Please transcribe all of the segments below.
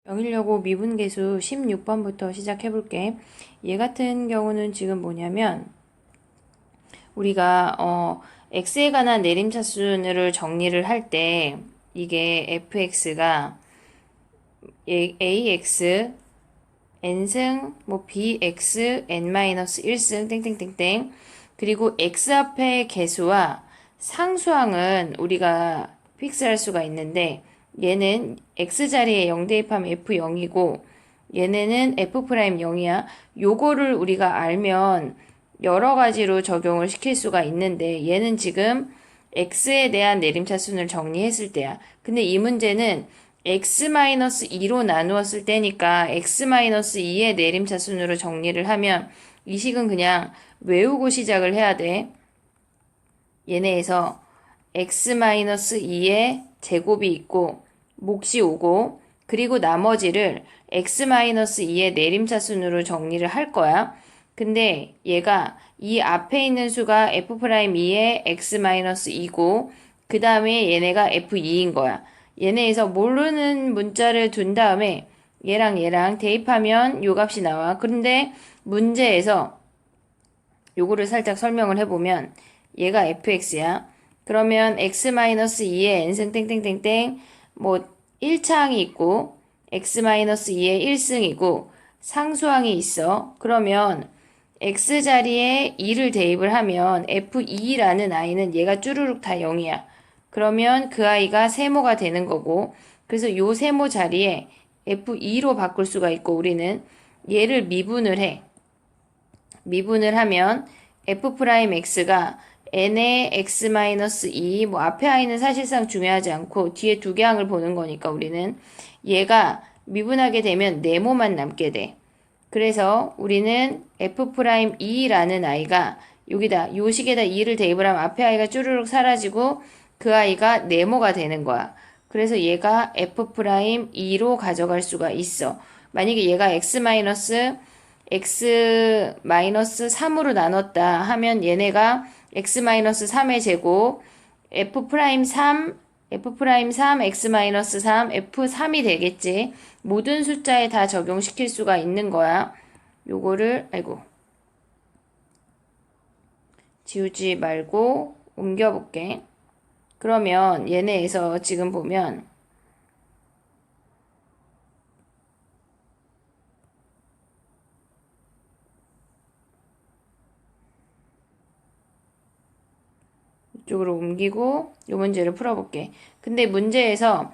영일여고 미분계수 16번부터 시작해 볼게. 얘 같은 경우는 지금 뭐냐면 우리가 x에 관한 내림차순을 정리를 할 때 이게 fx가 ax n승 bx n-1승 땡땡땡땡 그리고 x 앞의 개수와 상수항은 우리가 픽스할 수가 있는데 얘는 x자리에 0 대입하면 f0이고 얘네는 f'0이야. 요거를 우리가 알면 여러 가지로 적용을 시킬 수가 있는데 얘는 지금 x에 대한 내림차순을 정리했을 때야. 근데 이 문제는 x-2로 나누었을 때니까 x-2의 내림차순으로 정리를 하면 이 식은 그냥 외우고 시작을 해야 돼. 얘네에서 x-2의 제곱이 있고 몫이 오고 그리고 나머지를 x-2의 내림차순으로 정리를 할 거야. 근데 얘가 이 앞에 있는 수가 f'2의 x-2고 그 다음에 얘네가 f2인 거야. 얘네에서 모르는 문자를 둔 다음에 얘랑 대입하면 요 값이 나와. 그런데 문제에서 요거를 살짝 설명을 해보면 얘가 fx야. 그러면 x-2의 n승 땡땡땡땡 뭐 1차항이 있고 x-2의 1승이고 상수항이 있어. 그러면 x자리에 2를 대입을 하면 f2라는 아이는 얘가 쭈루룩 다 0이야. 그러면 그 아이가 세모가 되는 거고 그래서 요 세모 자리에 f2로 바꿀 수가 있고 우리는 얘를 미분을 해. 미분을 하면 f'x가 n의 x-2 뭐 앞에 i는 사실상 중요하지 않고 뒤에 두 개 항을 보는 거니까 우리는 얘가 미분하게 되면 네모만 남게 돼. 그래서 우리는 f'2라는 i가 여기다 요 식에다 2를 대입을 하면 앞에 i가 쭈르륵 사라지고 그 i가 네모가 되는 거야. 그래서 얘가 f'2로 가져갈 수가 있어. 만약에 얘가 x-3으로 나눴다 하면 얘네가 x-3의 제곱 f'3 x-3 f3이 되겠지. 모든 숫자에 다 적용시킬 수가 있는 거야. 요거를 지우지 말고 옮겨볼게. 그러면 얘네에서 지금 보면 이쪽으로 옮기고 이 문제를 풀어볼게. 근데 문제에서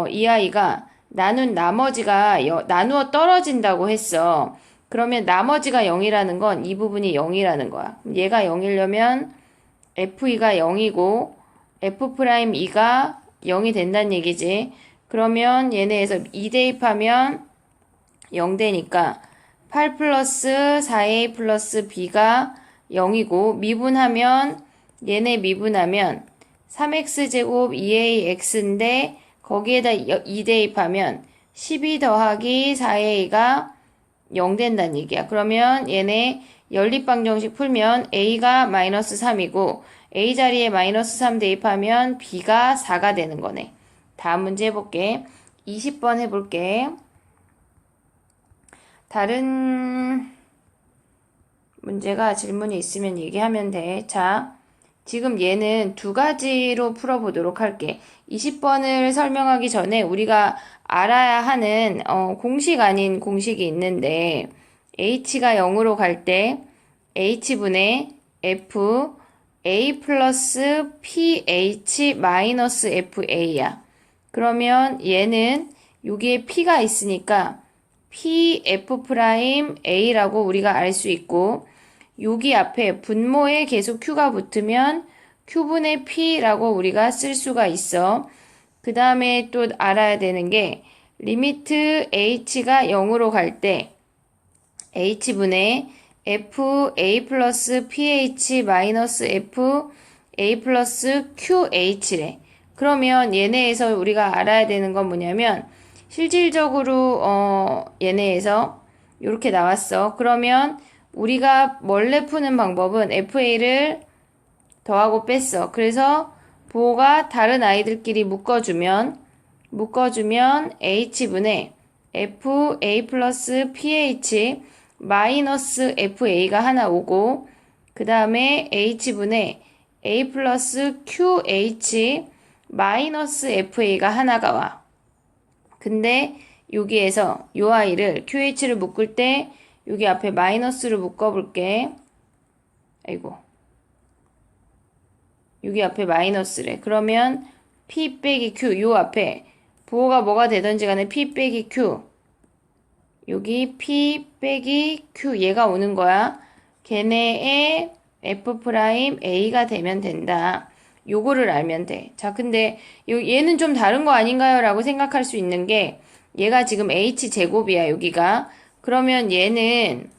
이 아이가 나눈 나머지가 나누어 떨어진다고 했어. 그러면 나머지가 0이라는 건 이 부분이 0이라는 거야. 얘가 0이려면 f2가 0이고 f'2가 0이 된다는 얘기지. 그러면 얘네에서 2 대입하면 0 되니까 8 플러스 4a 플러스 b가 0이고 미분하면 얘네 미분하면 3x제곱 2ax인데 거기에다 2 대입하면 12 더하기 4a가 0 된다는 얘기야. 그러면 얘네 연립방정식 풀면 a가 마이너스 3이고 a 자리에 마이너스 3 대입하면 b가 4가 되는 거네. 다음 문제 해볼게. 20번 해볼게. 다른 문제가 질문이 있으면 얘기하면 돼. 자, 지금 얘는 두 가지로 풀어보도록 할게. 20번을 설명하기 전에 우리가 알아야 하는 공식 아닌 공식이 있는데 h가 0으로 갈 때 h분의 f a 플러스 ph 마이너스 fa야. 그러면 얘는 여기에 p가 있으니까 pf'a라고 우리가 알 수 있고 여기 앞에 분모에 계속 q가 붙으면 q분의 p라고 우리가 쓸 수가 있어. 그 다음에 또 알아야 되는 게 리미트 h가 0으로 갈 때 h분의 f a 플러스 ph 마이너스 f a 플러스 qh래. 그러면 얘네에서 우리가 알아야 되는 건 뭐냐면 실질적으로 얘네에서 이렇게 나왔어. 그러면 우리가 원래 푸는 방법은 fa를 더하고 뺐어. 그래서 부호가 다른 아이들끼리 묶어주면 h분의 FA 플러스 PH 마이너스 FA가 하나 오고, 그 다음에 H분의 A 플러스 QH 마이너스 FA가 하나가 와. 근데 여기에서 요 아이를 QH를 묶을 때 여기 앞에 마이너스를 묶어볼게. 아이고. 여기 앞에 마이너스래. 그러면 P 빼기 Q, 요 앞에 부호가 뭐가 되던지 간에 P 빼기 Q, 여기 P 빼기 Q 얘가 오는 거야. 걔네의 F 프라임 A가 되면 된다. 요거를 알면 돼. 자, 근데 얘는 좀 다른 거 아닌가요? 라고 생각할 수 있는 게 얘가 지금 H 제곱이야, 여기가. 그러면 얘는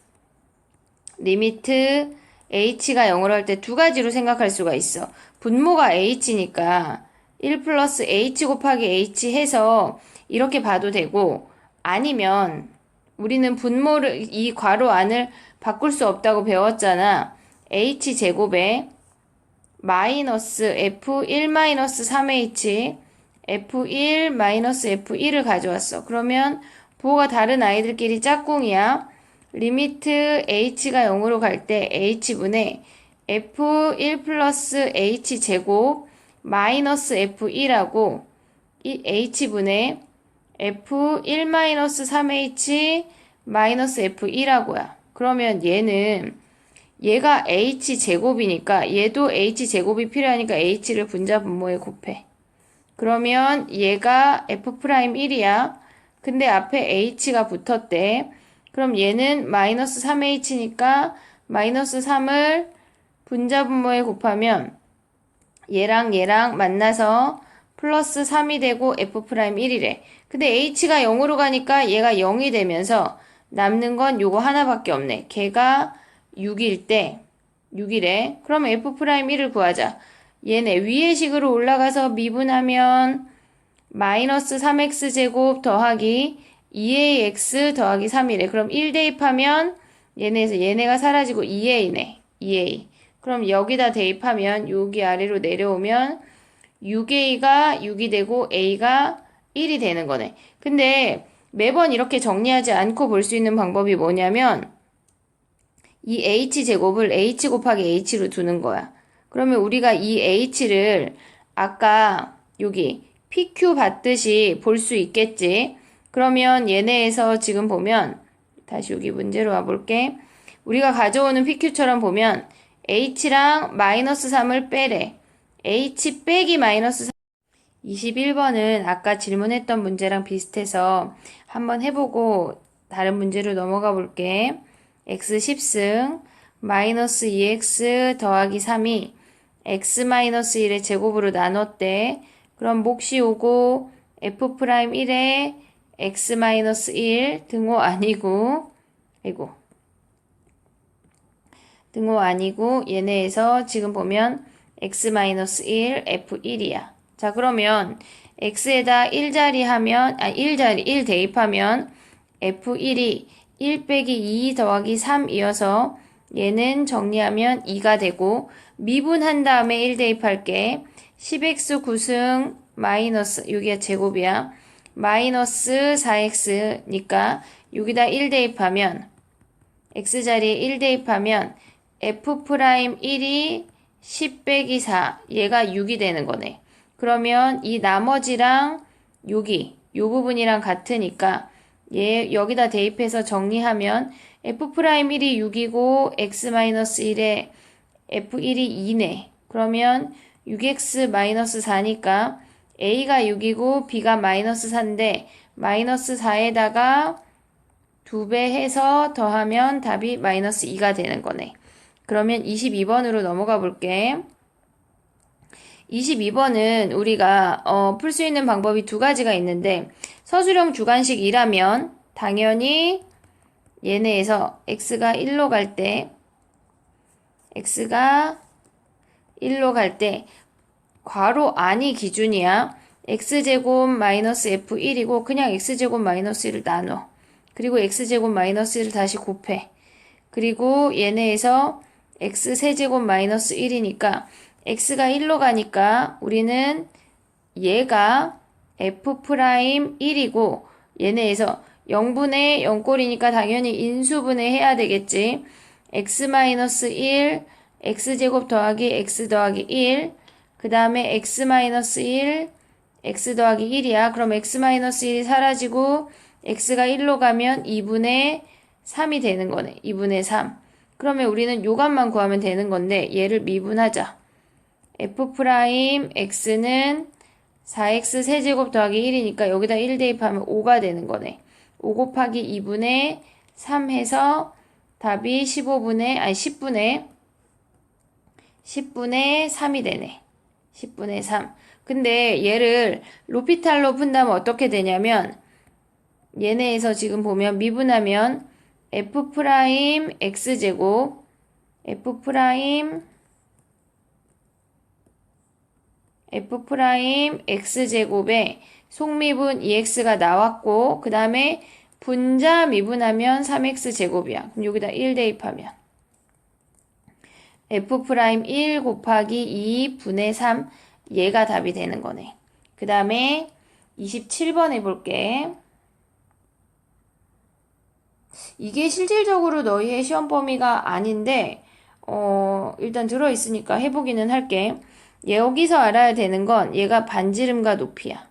리미트 h가 0으로 할 때 두 가지로 생각할 수가 있어. 분모가 h니까 1 플러스 h 곱하기 h 해서 이렇게 봐도 되고, 아니면 우리는 분모를 이 괄호 안을 바꿀 수 없다고 배웠잖아. h 제곱에 마이너스 f1 마이너스 3h f1 마이너스 f1을 가져왔어. 그러면 부호가 다른 아이들끼리 짝꿍이야. 리미트 h가 0으로 갈 때 h분의 f1 플러스 h 제곱 마이너스 f1하고 h분의 f1 마이너스 3h 마이너스 f1하고야. 그러면 얘가 h 제곱이니까 얘도 h 제곱이 필요하니까 h를 분자 분모에 곱해. 그러면 얘가 f'1이야. 근데 앞에 h가 붙었대. 그럼 얘는 마이너스 3h니까 마이너스 3을 분자 분모에 곱하면 얘랑 만나서 플러스 3이 되고 f'1이래. 근데 h가 0으로 가니까 얘가 0이 되면서 남는 건 요거 하나밖에 없네. 걔가 6이래. 그럼 f'1을 구하자. 얘네 위의 식으로 올라가서 미분하면 마이너스 3x 제곱 더하기 2ax 더하기 3이래. 그럼 1 대입하면 얘네에서 얘네가 사라지고 2a네. 2a. 그럼 여기다 대입하면 여기 아래로 내려오면 6a가 6이 되고 a가 1이 되는 거네. 근데 매번 이렇게 정리하지 않고 볼 수 있는 방법이 뭐냐면 이 h제곱을 h 곱하기 h로 두는 거야. 그러면 우리가 이 h를 아까 여기 PQ 받듯이 볼 수 있겠지. 그러면 얘네에서 지금 보면 다시 여기 문제로 와볼게. 우리가 가져오는 PQ처럼 보면 h랑 마이너스 3을 빼래. h 빼기 마이너스 3. 21번은 아까 질문했던 문제랑 비슷해서 한번 해보고 다른 문제로 넘어가 볼게. x 10승 마이너스 2x 더하기 3이 x 마이너스 1의 제곱으로 나눴대. 그럼 몫이 오고 f'1에 x 마이너스 1 등호 아니고, 아이고, 등호 아니고 얘네에서 지금 보면 x 마이너스 1 f1이야. 자, 그러면 x에다 1자리 하면 1 대입하면 f1이 1 빼기 2 더하기 3이어서 얘는 정리하면 2가 되고, 미분한 다음에 1 대입할게. 10x 9승 마이너스, 여기가 제곱이야. 마이너스 4x니까 여기다 1 대입하면 x자리에 1 대입하면 f'1이 10 빼기 4, 얘가 6이 되는 거네. 그러면 이 나머지랑 여기 요 부분이랑 같으니까 얘 여기다 대입해서 정리하면 f'1이 6이고 x-1에 f1이 2네. 그러면 6x-4니까 a가 6이고 b가 마이너스 4인데 마이너스 4에다가 2배 해서 더하면 답이 마이너스 2가 되는 거네. 그러면 22번으로 넘어가 볼게. 22번은 우리가 풀 수 있는 방법이 두 가지가 있는데, 서술형 주관식이라면 당연히 얘네에서 x가 1로 갈 때 괄호 안이 기준이야. x제곱 마이너스 f1이고 그냥 x제곱 마이너스 1을 나눠. 그리고 x제곱 마이너스 1을 다시 곱해. 그리고 얘네에서 x세제곱 마이너스 1이니까 x가 1로 가니까 우리는 얘가 f'1이고 얘네에서 0분의 0꼴이니까 당연히 인수분해 해야 되겠지. x-1, x제곱 더하기 x 더하기 1, 그 다음에 x-1, x 더하기 1이야. 그럼 x-1이 사라지고 x가 1로 가면 2분의 3이 되는 거네. 2분의 3. 그러면 우리는 요 값만 구하면 되는 건데 얘를 미분하자. f'x는 4x 세제곱 더하기 1이니까 여기다 1 대입하면 5가 되는 거네. 5 곱하기 2분의 3 해서 답이 10분의 3이 되네. 10분의 3. 근데 얘를 로피탈로 푼다면 어떻게 되냐면 얘네에서 지금 보면 미분하면 f'x제곱 f'x제곱에 속미분 2x가 나왔고 그 다음에 분자 미분하면 3x제곱이야. 그럼 여기다 1 대입하면 f'1 곱하기 2분의 3 얘가 답이 되는 거네. 그 다음에 27번 해볼게. 이게 실질적으로 너희의 시험 범위가 아닌데 일단 들어있으니까 해보기는 할게. 여기서 알아야 되는 건 얘가 반지름과 높이야.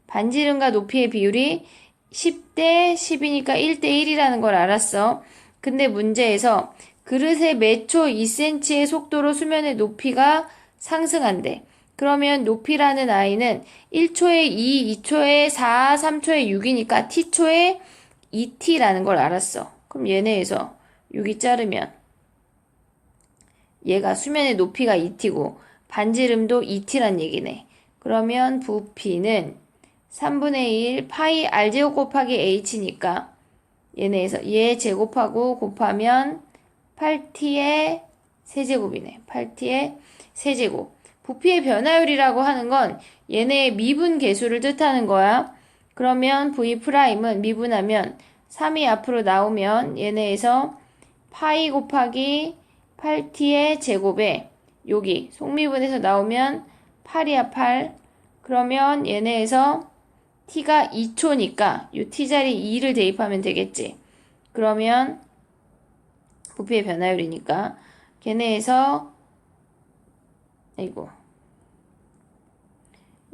반지름과 높이의 비율이 10대 10이니까 1대 1이라는 걸 알았어. 근데 문제에서 그릇에 매초 2cm의 속도로 수면의 높이가 상승한대. 그러면 높이라는 i는 1초에 2, 2초에 4, 3초에 6이니까 t초에 2t라는 걸 알았어. 그럼 얘네에서 6이 자르면 얘가 수면의 높이가 2t고 반지름도 2t란 얘기네. 그러면 부피는 3분의 1 파이 r제곱 곱하기 h니까 얘네에서 얘 제곱하고 곱하면 8t의 세제곱이네. 8t의 세제곱. 부피의 변화율이라고 하는 건 얘네의 미분 계수를 뜻하는 거야. 그러면 V'은 미분하면 3이 앞으로 나오면 얘네에서 파이 곱하기 8t의 제곱에 여기 속미분에서 나오면 8이야 8. 그러면 얘네에서 t가 2초니까 이 t자리 2를 대입하면 되겠지. 그러면 부피의 변화율이니까 걔네에서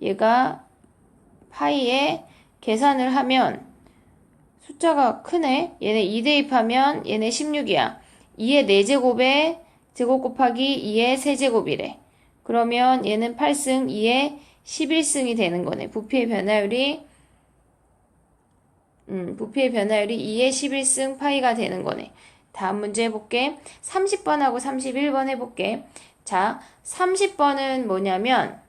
얘가 파이에 계산을 하면 숫자가 크네. 얘네 2 대입하면 얘네 16이야. 2의 4제곱에 제곱 곱하기 2의 세제곱이래. 그러면 얘는 8승 2의 11승이 되는 거네. 부피의 변화율이 2의 11승 파이가 되는 거네. 다음 문제 해볼게. 30번하고 31번 해볼게. 자, 30번은 뭐냐면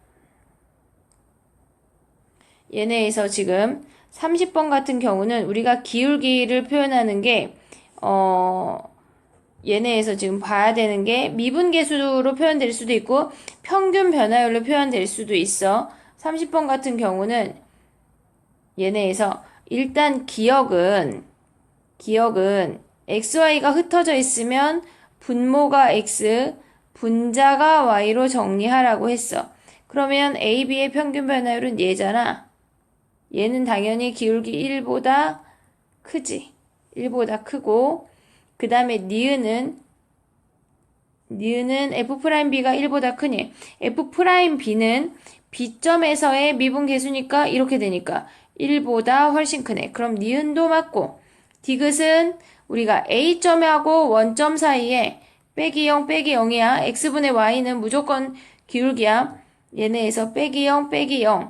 얘네에서 지금 30번 같은 경우는 우리가 기울기를 표현하는 게 얘네에서 지금 봐야 되는 게 미분계수로 표현될 수도 있고 평균 변화율로 표현될 수도 있어. 30번 같은 경우는 얘네에서 일단 기억은 XY가 흩어져 있으면 분모가 X, 분자가 Y로 정리하라고 했어. 그러면 AB의 평균 변화율은 얘잖아. 얘는 당연히 기울기 1보다 크지. 1보다 크고 그 다음에 니은은 F'B가 1보다 크니 F'B는 B점에서의 미분계수니까 이렇게 되니까 1보다 훨씬 크네. 그럼 니은도 맞고 디귿은 우리가 A점하고 원점 사이에 빼기 0 빼기 0이야. X분의 Y는 무조건 기울기야. 얘네에서 빼기 0 빼기 0